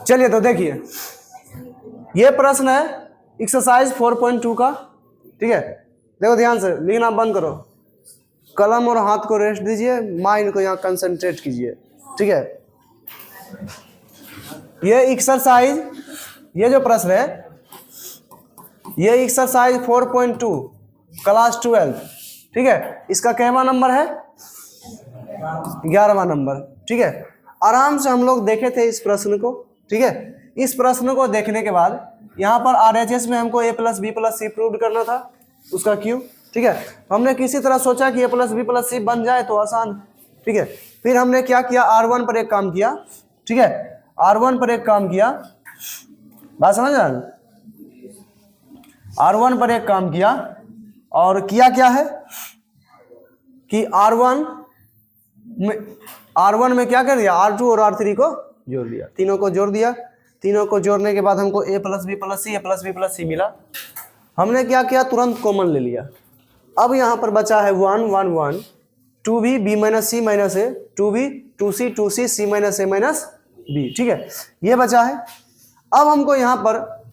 चलिए तो देखिए, ये प्रश्न है एक्सरसाइज 4.2 का, ठीक है। देखो ध्यान से, लिखना बंद करो, कलम और हाथ को रेस्ट दीजिए, माइंड को यहाँ कंसंट्रेट कीजिए, ठीक है। ये एक्सरसाइज, ये जो प्रश्न है, ये एक्सरसाइज 4.2 क्लास 12, ठीक है। इसका कैवा नंबर है 11वां नंबर, ठीक है। आराम से हम लोग देखे थे इस प्रश्न को, ठीक है। इस प्रश्न को देखने के बाद यहाँ पर RHS में हमको a+b+c प्रूव करना था, उसका क्यों, ठीक है। हमने किसी तरह सोचा कि a+b+c बन जाए तो आसान, ठीक है। फिर हमने क्या किया, R1 पर एक काम किया, ठीक है। R1 पर एक काम किया, बात समझ रहे हैं, R1 पर एक काम किया, और किया क्या है कि R1 में क्या कर दिया, R2 और R3 को जोड़ दिया, तीनों को जोड़ दिया। तीनों को जोड़ने के बाद हमको a+b+c मिला। हमने क्या किया, तुरंत कॉमन ले लिया। अब यहाँ पर बचा है 1 1 1, 2b b - c - a, 2b 2c 2c c - a - b, ठीक है। ये बचा है। अब हमको यहाँ पर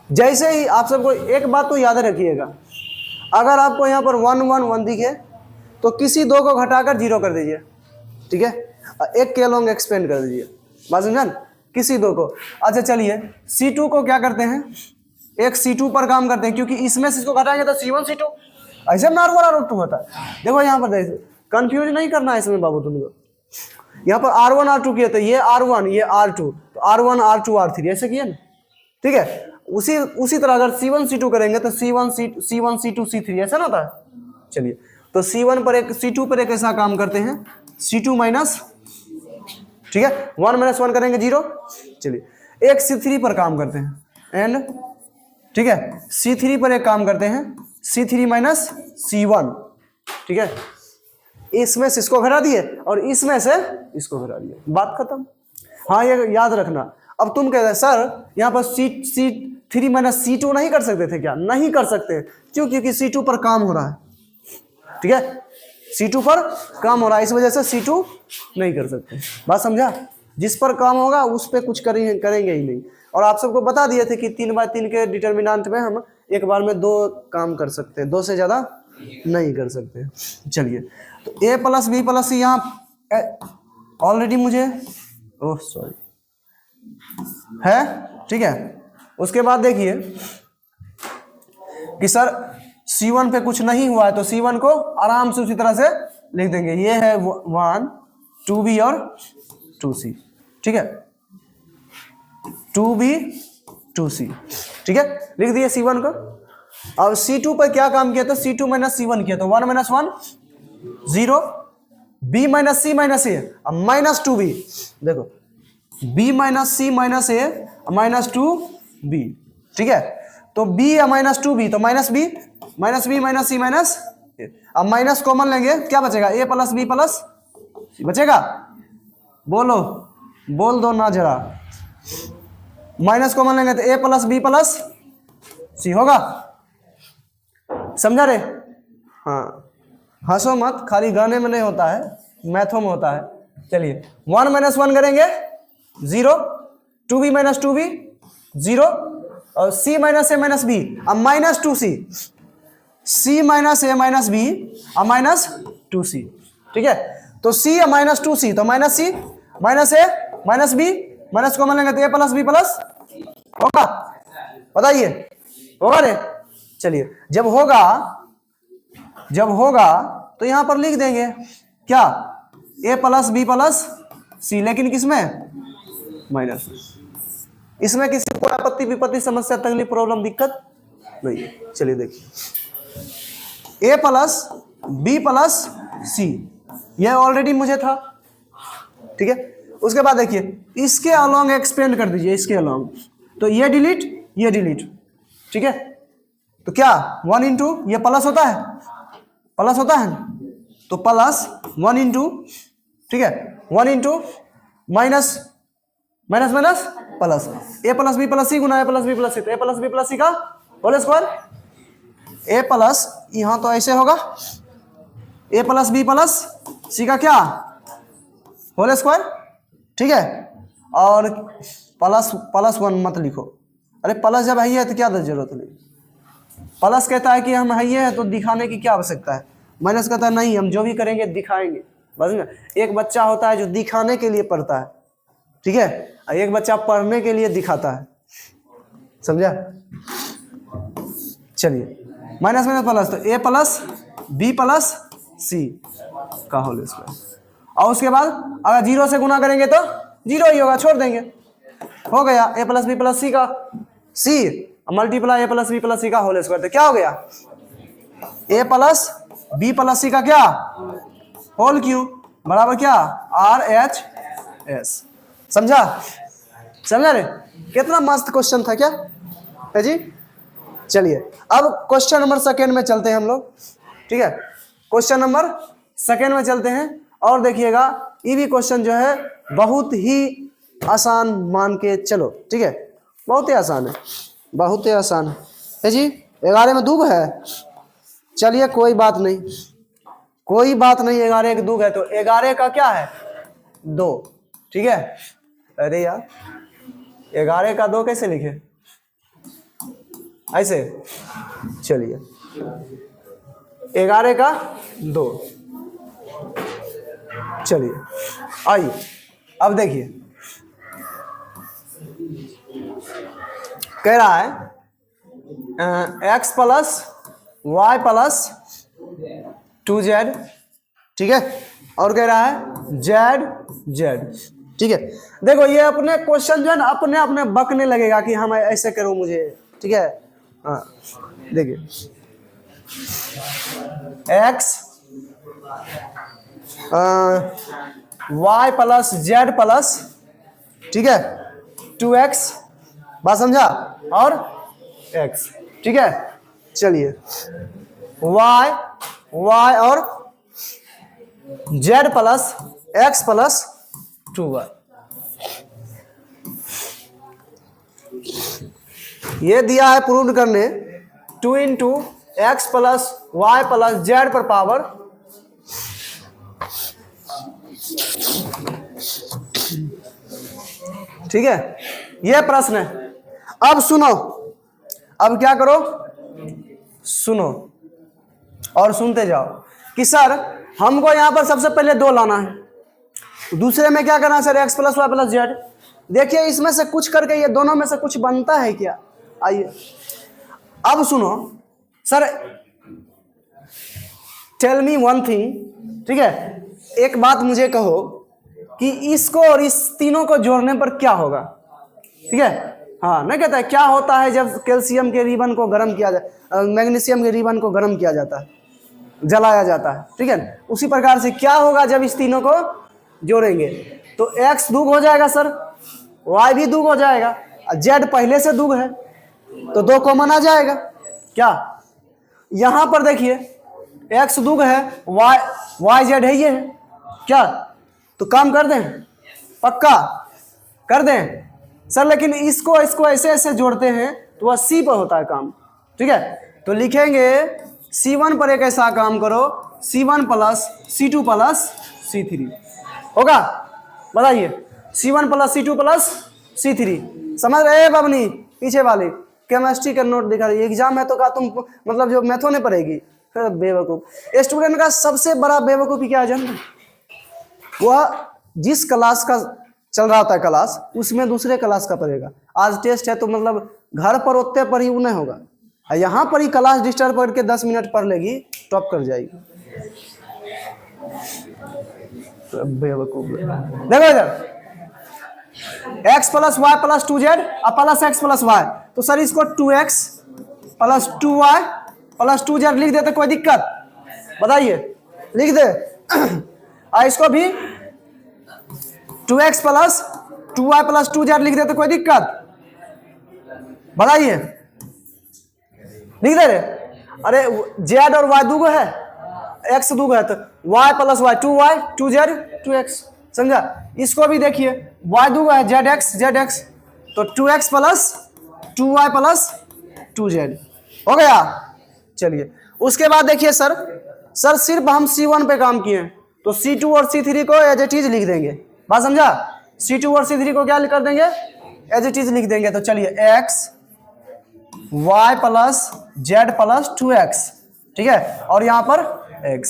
जैसे ही, आप सबको एक बात तो याद रखिएगा, अगर आपको यहाँ पर 1 1 1 दिखे तो किसी दो को घटाकर 0 कर दीजिए, ठीक है। एक के लॉन्ग एक्सपेंड कर दीजिए, बात समझन, किसी दो को। अच्छा चलिए, C2 को क्या करते हैं, एक C2 पर काम करते हैं, क्योंकि इसमें से इसको घटाएंगे तो C1 C2, ऐसे में R1 R2 होता है। देखो यहाँ पर देखो, कंफ्यूज नहीं करना है इसमें बाबू तुमको। यहाँ पर R1 R2 किया तो ये R1 ये R2, तो R1 R2 R3 ऐसे किया ना, ठीक है। उसी तरह अगर C1 C2 करेंगे तो C1 C2 C3 ऐसा ना होता है। चलिए, तो C1 पर एक, C2 पर एक ऐसा काम करते हैं, C2 माइनस, ठीक है, 1 - 1 करेंगे 0। चलिए, एक C3 पर काम करते हैं एंड, ठीक है, C3 पर एक काम करते हैं, C3 माइनस C1, ठीक है। इसमें से इसको घटा दिए और इसमें से इसको घटा दिए, बात खत्म। हाँ, ये याद रखना। अब तुम कहते हैं सर यहाँ पर C3 माइनस C2 नहीं कर सकते थे क्या? नहीं कर सकते, क्यों? क्योंकि C2 पर काम हो रहा है, ठीक है। C2 पर काम हो रहा है, इस वजह से C2 नहीं कर सकते। बात समझा? जिस पर काम होगा उस पर कुछ करेंगे ही नहीं। और आप सबको बता दिए थे कि 3/3 के डिटर्मिनेंट में हम एक बार में 2 काम कर सकते हैं, 2 से ज़्यादा नहीं कर सकते। चलिए, तो a+b+c यहाँ ऑलरेडी मुझे, ओह सॉरी, है, ठीक है। उसके बाद देखिए कि सर C1 पे कुछ नहीं हुआ है, तो C1 को आराम से उसी तरह से लिख देंगे। ये है 1 2b और 2c, ठीक है, 2b 2c, ठीक है, लिख दिए C1 को। अब C2 पर क्या काम किया, तो C2 माइनस C1 किया, तो 1 - 1 0, b minus c minus a minus 2b, देखो b minus c minus a minus 2b, ठीक है। तो b या माइनस 2b, तो minus b minus b minus c minus a। अब माइनस कॉमन लेंगे, क्या बचेगा, a plus b plus c बचेगा। बोलो, बोल दो ना जरा। माइनस कॉमन लेंगे तो a plus b plus c होगा, समझा रे? हाँ, हंसो मत, खाली गाने में नहीं होता है, मैथों में होता है। चलिए, 1 - 1 करेंगे 0, 2b माइनस 2b 0, और c minus a minus b अब minus 2c, c minus a minus b अब माइनस 2c, ठीक है। तो c या माइनस 2c, तो minus c minus a minus b, minus common लेंगे तो a प्लस b प्लस होगा, बताइए होगा रे? चलिए, जब होगा तो यहां पर लिख देंगे क्या, a plus b plus c, लेकिन किसमें, माइनस। इसमें किसी को आपत्ति विपत्ति समस्या तकलीफ प्रॉब्लम दिक्कत नहीं है। चलिए देखिए, a plus b plus c, यह ऑलरेडी मुझे था, ठीक है। उसके बाद देखिए, इसके अलोंग एक्सपेंड कर दीजिए, इसके अलोंग, तो ये डिलीट, ठीक है। तो क्या 1 इंटू ये प्लस होता है, प्लस होता है, तो प्लस 1 इंटू, ठीक है, 1 into minus minus minus plus, a plus b plus c Guna a plus b plus c, तो a plus b plus c का होल स्क्वायर, a प्लस, यहाँ तो ऐसे होगा a plus b plus c का क्या होल स्क्वायर, ठीक है। और प्लस प्लस 1 मत लिखो। अरे प्लस जब है ही है तो क्या जरूरत नहीं। प्लस कहता है कि हम है ही है तो दिखाने की क्या आवश्यकता है। माइनस कहता है नहीं, हम जो भी करेंगे दिखाएंगे। बस में एक बच्चा होता है जो दिखाने के लिए पढ़ता है, ठीक है, और एक बच्चा पढ़ने के लिए दिखाता है, समझा। चलिए माइनस माइनस प्लस, तो ए प्लस बी प्लस सी का होल स्क्वायर। और उसके बाद अगर 0 से गुना करेंगे तो 0 ही होगा, छोड़ देंगे, हो गया ए प्लस बी प्लस सी का सी मल्टीप्लाई ए प्लस बी प्लस सी का होल स्क्वायर। तो क्या हो गया, ए प्लस बी प्लस सी का क्या होल क्यूब बराबर क्या आर एच एस। समझा, समझा रे, कितना मस्त क्वेश्चन था क्या है जी। चलिए अब क्वेश्चन नंबर सेकेंड में चलते हैं हम लोग, ठीक है, क्वेश्चन नंबर सेकेंड में चलते हैं। और देखिएगा ये भी क्वेश्चन जो है बहुत ही आसान मान के चलो, ठीक है, बहुत ही आसान है, बहुत ही आसान है जी। 11 में दूब है, चलिए कोई बात नहीं, कोई बात नहीं, 11 एक दूब है तो 11 का क्या है 2, ठीक है। अरे यार 11 का 2 कैसे लिखे, ऐसे, चलिए 11 का 2, चलिए आइए अब देखिए कह रहा है x plus y plus 2z, ठीक है, और कह रहा है z, ठीक है। देखो ये अपने क्वेश्चन जो है ना अपने अपने बकने लगेगा कि हम ऐसे करो मुझे, ठीक है। हाँ देखिए x y plus z plus, ठीक है, 2x, बात समझा, और x, ठीक है। चलिए y और z plus x plus 2y, ये दिया है प्रूव करने 2 into x plus y plus z पर पावर, ठीक है, यह प्रश्न है। अब सुनो, अब क्या करो, सुनो और सुनते जाओ कि सर हमको यहां पर सबसे पहले 2 लाना है, दूसरे में क्या करना है sir x plus y plus z. देखिए इसमें से कुछ करके ये दोनों में से कुछ बनता है क्या, आइए अब सुनो sir, tell me one thing, ठीक है, एक बात मुझे कहो कि इसको और इस तीनों को जोड़ने पर क्या होगा, ठीक है। हाँ नहीं कहता है क्या होता है जब कैल्शियम के रिबन को गर्म किया जाए, मैग्नीशियम के रिबन को गर्म किया जाता है, जलाया जाता है, ठीक है। उसी प्रकार से क्या होगा जब इस तीनों को जोड़ेंगे, तो x दूग हो जाएगा सर, y भी दूग हो जाएगा, z पहले से दूग है तो 2 कॉमन आ जाएगा। क्या यहां पर देखिए x दूग है, y z है ये है क्या, तो काम कर दें, पक्का कर दें सर। लेकिन इसको ऐसे ऐसे जोड़ते हैं तो वह C पर होता है काम, ठीक है। तो लिखेंगे C1 पर एक ऐसा काम करो, C1 plus C2 plus C3 होगा, बताइए C1 plus C2 plus C3, समझ रहे बबनी, पीछे वाले केमिस्ट्री का नोट दिखा रही, एग्जाम है तो का तुम मतलब जो मैथों ने पढ़ेगी, बेवकूफ स्टूडेंट का सबसे बड़ा बेवकूफ़ी क्या है जानते, वह जिस क्लास का चल रहा होता है क्लास, उसमें दूसरे क्लास का पढ़ेगा। आज टेस्ट है तो मतलब घर पर उतने पर ही नहीं होगा, यहाँ पर ही क्लास डिस्टर्ब करके 10 मिनट पढ़ लेगी, टॉप कर जाएगी। बेवकूफ देखो इधर x plus y plus 2z और प्लस एक्स प्लस वाई, तो सर इसको 2x plus 2y plus 2z लिख देते, कोई दिक्कत बताइए, लिख दे। और इसको भी 2x plus 2y plus 2z लिख देते, कोई दिक्कत बताइए, लिख दे रे। अरे z और y दूगो है, x दूगो है तो y plus y 2y 2z 2x, समझा। इसको भी देखिए y दूगो है zx तो 2x plus 2y plus 2z हो गया। चलिए उसके बाद देखिए सर सिर्फ हम C1 पे काम किए तो C2 और C3 को एज इट इज लिख देंगे, बात समझा। C2 और C3 को क्या कर देंगे, एज इट इज लिख देंगे। तो चलिए x y plus z plus 2x, ठीक है, और यहाँ पर x,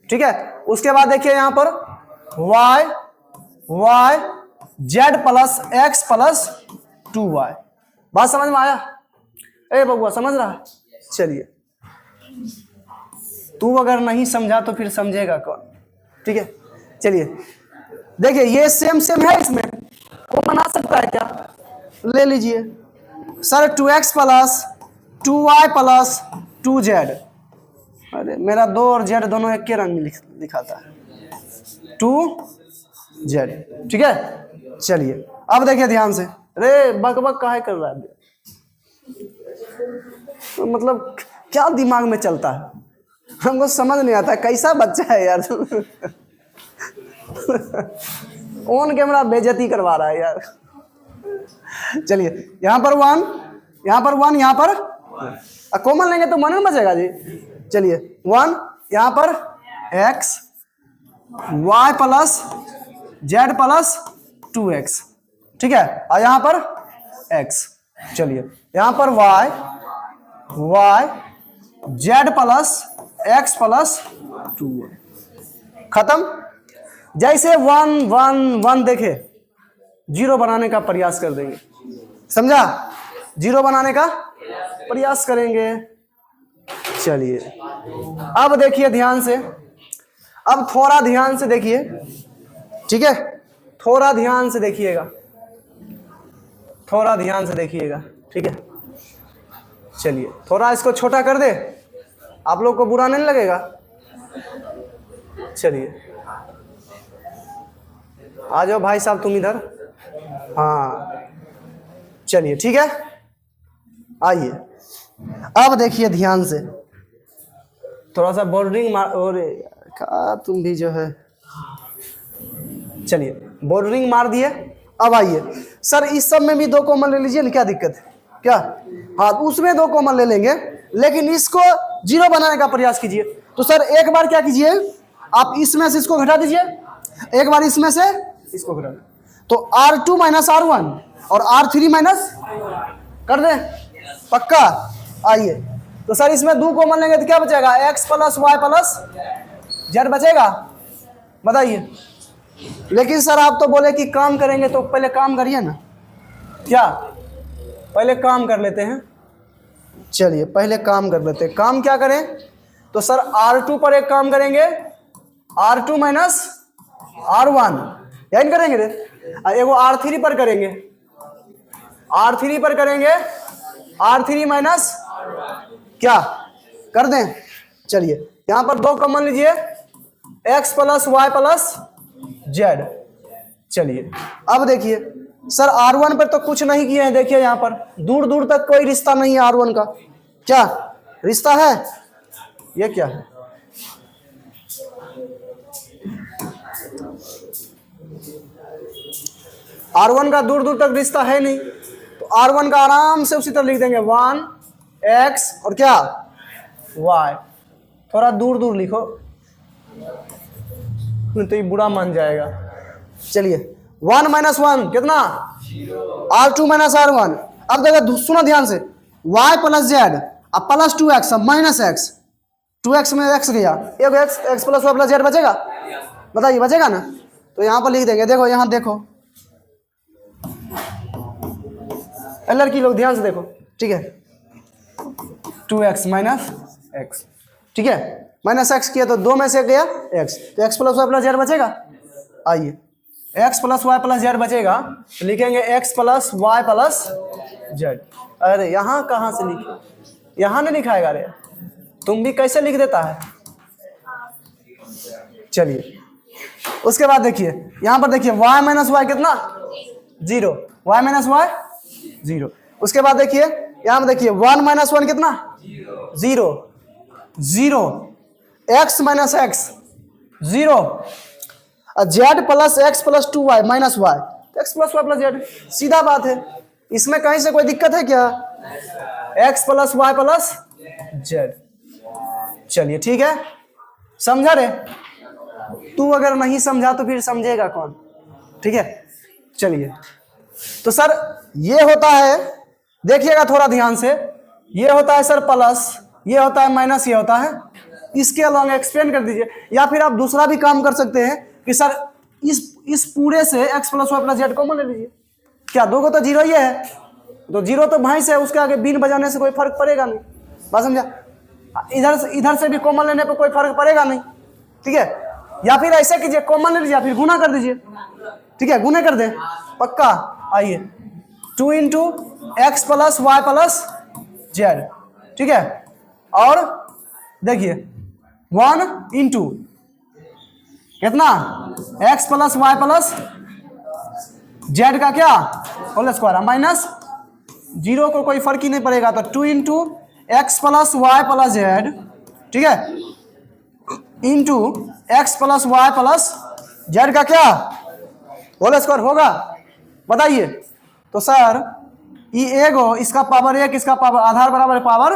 ठीक है। उसके बाद देखिए यहाँ पर y Z plus x plus 2y। बात समझ में आया? ए बबुआ समझ रहा है? चलिए, तू अगर नहीं समझा तो फिर समझेगा कौन, ठीक है। चलिए देखिए ये सेम सेम है, इसमें वो बना सकता है क्या, ले लीजिए sir 2x plus 2y plus 2z। अरे मेरा 2 और z दोनों एक के रंग में लिखाता है, 2z, ठीक है। चलिए अब देखिए ध्यान से, अरे बक बक काहे कर रहा है, तो मतलब क्या दिमाग में चलता है, हमको समझ नहीं आता, कैसा बच्चा है यार। ऑन कैमरा बेइज्जती करवा रहा है यार। चलिए यहाँ पर 1, यहाँ पर 1, यहाँ पर कॉमन लेंगे तो मन में बचेगा जी। चलिए 1, यहाँ पर x y plus z plus 2x, ठीक है, और यहाँ पर x। चलिए यहाँ पर y Z plus x plus 2, खत्म। जैसे 1 1 1 देखे, 0 बनाने का प्रयास कर देंगे, समझा, 0 बनाने का प्रयास करेंगे। चलिए अब देखिए ध्यान से, अब थोड़ा ध्यान से देखिए, ठीक है, थोड़ा ध्यान से देखिएगा, थोड़ा ध्यान से देखिएगा, ठीक है। चलिए थोड़ा इसको छोटा कर दे, आप लोग को बुरा नहीं लगेगा। चलिए आ जाओ भाई साहब तुम इधर, हाँ चलिए ठीक है, आइए अब देखिए ध्यान से, थोड़ा सा बॉर्डरिंग मार, और क्या तुम भी जो है, चलिए बॉर्डरिंग मार दिए। अब आइए सर इस सब में भी 2 कॉमन ले लीजिए ना, क्या दिक्कत है क्या, हाँ उसमें 2 कॉमन ले लेंगे, लेकिन इसको 0 बनाने का प्रयास कीजिए। तो सर एक बार क्या कीजिए, आप इसमें से इसको घटा दीजिए, एक बार इसमें से इसको घटा, तो R2 माइनस R1 और R3 माइनस कर दे, पक्का। आइए तो सर इसमें 2 कॉमन लेंगे तो क्या बचेगा, x plus y plus z बचेगा, बताइए। लेकिन सर आप तो बोले कि काम करेंगे, तो पहले काम करिए ना, क्या पहले काम कर लेते हैं। चलिए पहले काम कर लेते हैं, काम क्या करें, तो सर R2 पर एक काम करेंगे, R2 माइनस R1 यानी करेंगे रे, एगो R3 पर करेंगे, R3 पर करेंगे R3 माइनस क्या कर दें। चलिए यहाँ पर 2 कॉमन लीजिए, x plus y plus z. चलिए अब देखिए सर R1 पर तो कुछ नहीं किए हैं, देखिए यहाँ पर दूर दूर तक कोई रिश्ता नहीं है R1 का, क्या रिश्ता है, ये क्या है, R1 का दूर दूर तक रिश्ता है नहीं, तो R1 का आराम से उसी तरह लिख देंगे 1x और क्या y, थोड़ा दूर दूर लिखो तो ये बुरा मान जाएगा। चलिए 1 माइनस 1 कितना, R2 माइनस R1। अब देखो सुनो ध्यान से, y प्लस जेड अब प्लस 2x अब माइनस x, 2x में x गया, एक x plus y plus z बचेगा, बताइए बचेगा ना। तो यहाँ पर लिख देंगे, देखो यहाँ देखो लड़की लोग ध्यान से देखो, ठीक है, 2x माइनस x, ठीक है, माइनस x किया तो 2 में से गया x, तो x plus y plus z बचेगा। आइए x plus y plus z बचेगा, तो लिखेंगे x plus y plus z. अरे यहाँ कहाँ से लिखे, यहाँ नहीं लिखाएगा, अरे तुम भी कैसे लिख देता है। चलिए उसके बाद देखिए यहाँ पर देखिए y माइनस वाई कितना 0, y माइनस वाई 0। उसके बाद देखिए यहाँ पर देखिए 1 माइनस 1 कितना 0, 0 x minus x 0, z plus x plus 2y minus y, x plus y plus z, सीधा बात है, इसमें कहीं से कोई दिक्कत है क्या, x plus y plus z. चलिए ठीक है, समझा रे, तू अगर नहीं समझा तो फिर समझेगा कौन, ठीक है। चलिए, तो सर ये होता है, देखिएगा थोड़ा ध्यान से, ये होता है सर प्लस, ये होता है माइनस, ये होता है, इसके अलॉन्ग एक्सपेंड कर दीजिए। या फिर आप दूसरा भी काम कर सकते हैं कि सर इस पूरे से x plus y plus z common ले लीजिए। क्या दो को तो जीरो ही है, तो जीरो तो भैंस है, उसके आगे बीन बजाने से कोई फर्क पड़ेगा नहीं, बात समझा। इधर से भी कॉमन लेने पर कोई फर्क पड़ेगा नहीं, ठीक है। या फिर ऐसे कीजिए, कॉमन ले लीजिए, या फिर गुना कर दीजिए, ठीक है, गुने कर दें पक्का। आइए 2 into x plus y plus z, ठीक है। और देखिए 1 इंटू कितना x plus y plus z का क्या होल स्क्वायर माइनस, जीरो को कोई फर्क ही नहीं पड़ेगा, तो 2 into x plus y plus z, ठीक है, into x plus y plus z का क्या होल स्क्वायर होगा, बताइए। तो सर ये एगो, इसका पावर एक, इसका पावर आधार बराबर power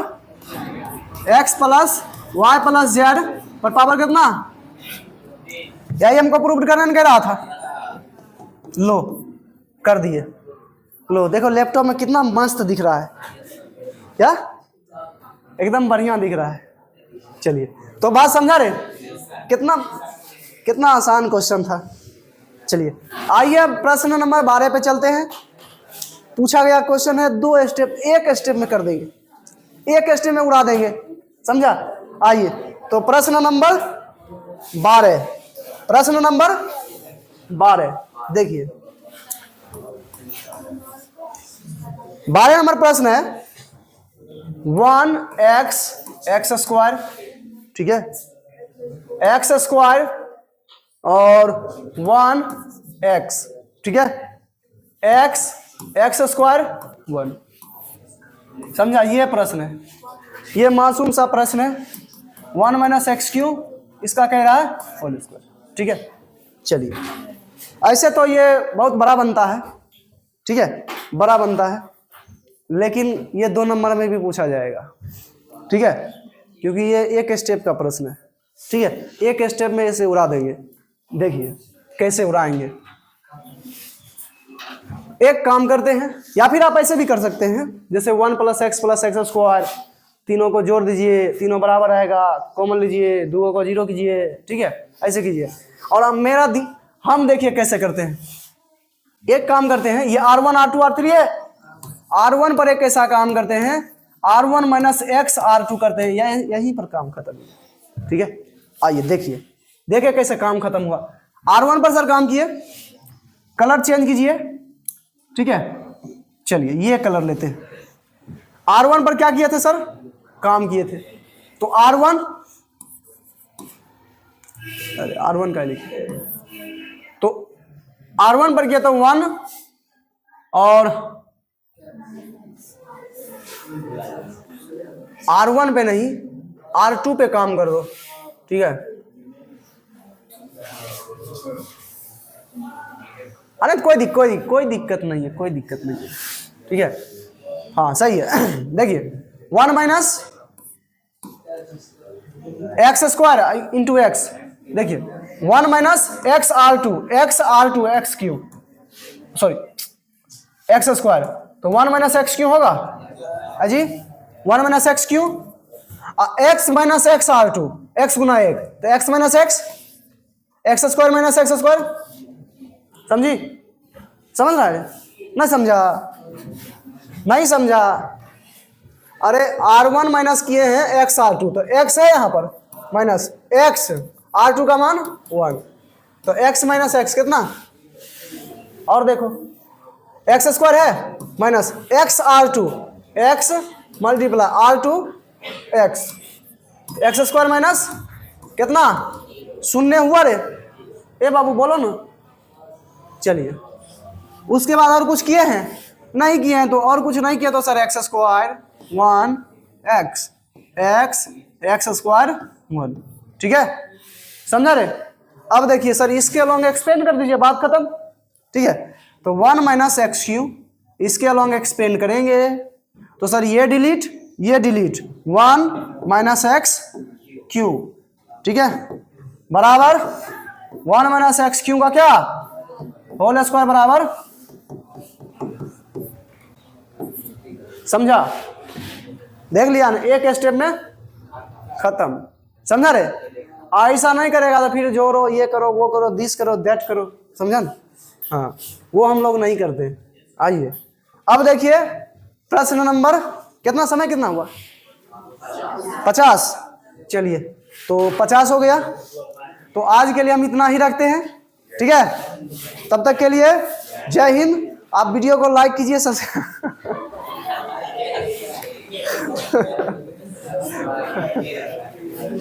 x plus y plus z पर पावर कितना, यही हमको प्रूव करने कह रहा था। लो कर दिए, लो देखो लैपटॉप में कितना मस्त दिख रहा है, क्या एकदम बढ़िया दिख रहा है। चलिए, तो बात समझा रहे, कितना आसान क्वेश्चन था। चलिए आइए प्रश्न नंबर 12 पे चलते हैं। पूछा गया क्वेश्चन है, 2 स्टेप, एक स्टेप में कर देंगे, एक स्टेप में उड़ा देंगे, समझा। आइए तो प्रश्न नंबर 12, प्रश्न नंबर 12 देखिए, 12 नंबर प्रश्न है 1x स्क्वायर, ठीक है, एक्स स्क्वायर और 1x, ठीक है, एक्स स्क्वायर 1, समझा। ये प्रश्न है, ये मासूम सा प्रश्न है, 1 माइनस एक्स क्यू इसका कह रहा है होल स्क्वायर, ठीक है। चलिए ऐसे तो ये बहुत बड़ा बनता है, ठीक है, बड़ा बनता है, लेकिन ये 2 नंबर में भी पूछा जाएगा, ठीक है, क्योंकि ये एक स्टेप का प्रश्न है, ठीक है, एक स्टेप में इसे उड़ा देंगे। देखिए कैसे उड़ाएंगे, एक काम करते हैं, या फिर आप ऐसे भी कर सकते हैं, जैसे 1 प्लस एक्स स्क्वायर, तीनों को जोड़ दीजिए, तीनों बराबर आएगा, कॉमन लीजिए, 2 को 0 कीजिए, ठीक है, ऐसे कीजिए। और अब हम देखिए कैसे करते हैं, एक काम करते हैं, ये R1 R2 R3 है, R1 पर एक ऐसा काम करते हैं, R1 माइनस एक्स R2 करते हैं, यहीं पर काम खत्म है, ठीक है। आइए देखिए कैसे काम खत्म हुआ। R1 पर सर काम किए, कलर चेंज कीजिए, ठीक है। चलिए ये कलर लेते हैं, R1 पर क्या किए थे सर, काम किए थे, तो R1, अरे R1 का लिखिए, तो R1 पर किया था 1, और R1 पे नहीं R2 पे काम कर दो, ठीक है। अरे कोई दिक्कत नहीं है, कोई दिक्कत नहीं है, ठीक है, हाँ सही है। देखिए 1 minus x square into x, देखिए 1 minus x R2 x cube, sorry x square, तो 1 माइनस एक्स क्यू होगा अजी, 1 minus x cube, x minus x R2, x गुना 1, तो x minus x square minus x square, समझी, समझ रहा है, ना समझा, नहीं समझा। अरे R1 माइनस किए हैं एक्स R2, तो एक्स है यहाँ पर माइनस एक्स, R2 का मान 1, तो एक्स माइनस एक्स कितना, और देखो एक्स स्क्वायर है minus x R2, x multiply R2 x square minus कितना, शून्य हुआ रे, ए बाबू बोलो ना। चलिए उसके बाद और कुछ किए हैं, नहीं किए हैं, तो और कुछ नहीं किया, तो sir x square 1 x square 1, ठीक है, समझा रे। अब देखिए सर इसके अलॉन्ग एक्सपेंड कर दीजिए, बात खत्म, ठीक है। तो 1 माइनस एक्स क्यू इसके अलॉन्ग एक्सपेंड करेंगे, तो सर ये डिलीट 1 माइनस एक्स क्यू, ठीक है, बराबर 1 माइनस एक्स क्यू का क्या होल स्क्वायर बराबर समझा? देख लिया ना, एक स्टेप में खत्म। समझा रे? ऐसा नहीं करेगा तो फिर जोड़ो, ये करो, वो करो, दिस करो, दैट करो। समझा ना? हाँ, वो हम लोग नहीं करते। आइए अब देखिए प्रश्न नंबर, कितना समय कितना हुआ? 50। चलिए तो 50 हो गया। तो आज के लिए हम इतना ही रखते हैं, ठीक है? तब तक के लिए जय हिंद। आप वीडियो को लाइक कीजिए सबसे